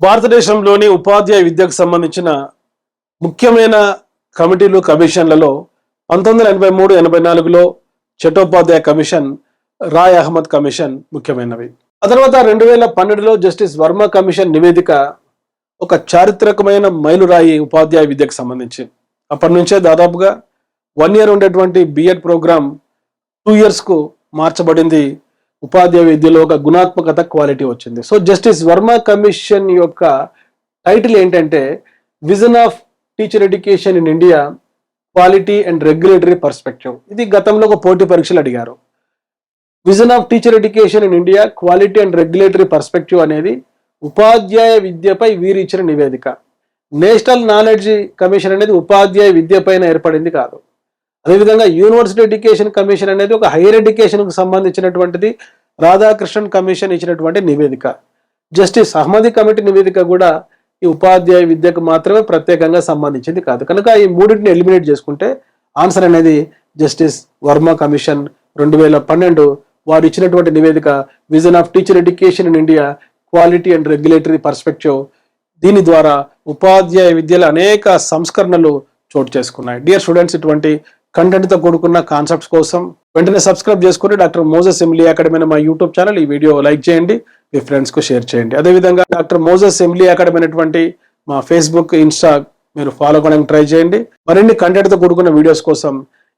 భారతదేశంలోని ఉపాధ్యాయ విద్యకు సంబంధించిన ముఖ్యమైన కమిటీలు కమిషన్లలో 1983-84లో చట్టోపాధ్యాయ కమిషన్, రాయ్ అహ్మద్ కమిషన్ ముఖ్యమైనవి. ఆ తర్వాత 2012లో జస్టిస్ వర్మ కమిషన్ నివేదిక ఒక చారిత్రకమైన మైలురాయి ఉపాధ్యాయ విద్యకు సంబంధించి. అప్పటి నుంచే దాదాపుగా 1 year ఉండేటువంటి బిఎడ్ ప్రోగ్రామ్ 2 yearsకు మార్చబడింది. ఉపాధ్యాయ విద్యలో ఒక గుణాత్మకత, క్వాలిటీ వచ్చింది. సో జస్టిస్ వర్మ కమిషన్ యొక్క టైటిల్ ఏంటంటే vision of teacher education in India, quality and regulatory perspective. ఇది గతంలో ఒక పోటీ పరీక్షలు అడిగారు. Vision of teacher education in India, quality and regulatory perspective అనేది ఉపాధ్యాయ విద్యపై వీరు ఇచ్చిన నివేదిక. నేషనల్ నాలెడ్జ్ కమిషన్ అనేది ఉపాధ్యాయ విద్య పైన ఏర్పడింది కాదు. అదేవిధంగా యూనివర్సిటీ ఎడ్యుకేషన్ కమిషన్ అనేది ఒక హైయర్ ఎడ్యుకేషన్కు సంబంధించినటువంటిది. రాధాకృష్ణన్ కమిషన్ ఇచ్చినటువంటి నివేదిక. జస్టిస్ అహ్మదీ కమిటీ నివేదిక కూడా ఈ ఉపాధ్యాయ విద్యకు మాత్రమే ప్రత్యేకంగా సంబంధించింది కాదు. కనుక ఈ మూడింటిని ఎలిమినేట్ చేసుకుంటే ఆన్సర్ అనేది జస్టిస్ వర్మ కమిషన్ 2012 వారు ఇచ్చినటువంటి నివేదిక vision of teacher education in India, quality and regulatory perspective. దీని ద్వారా ఉపాధ్యాయ విద్యలో అనేక సంస్కరణలు చోటు చేసుకున్నాయి. డియర్ స్టూడెంట్స్, ఇటువంటి కంటెంట్తో కూడుకున్న కాన్సెప్ట్స్ కోసం వెంటనే సబ్స్క్రైబ్ చేసుకుని డాక్టర్ మోజెస్ ఎమిలీ అకాడమీ అనే మా యూట్యూబ్ ఛానల్, ఈ వీడియో లైక్ చేయండి, మీ ఫ్రెండ్స్కు షేర్ చేయండి. అదేవిధంగా డాక్టర్ మోజెస్ ఎమిలీ అకాడమీ అనేటువంటి మా ఫేస్బుక్, ఇన్స్టా మీరు ఫాలో అవ్వడానికి ట్రై చేయండి. మరిన్ని కంటెంట్తో కూడుకున్న వీడియోస్ కోసం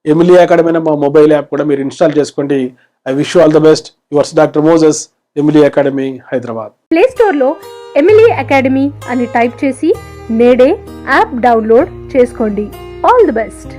ఎమిలీ అకాడమీ అనే మా మొబైల్ యాప్ కూడా మీరు ఇన్స్టాల్ చేసుకోండి. I wish you all the best. Yours doctor Moses, Emily academy, Hyderabad. Play స్టోర్లో ఎమిలీ అకాడమీ అని టైప్ చేసి నేడే యాప్ డౌన్లోడ్ చేసుకోండి. All the best.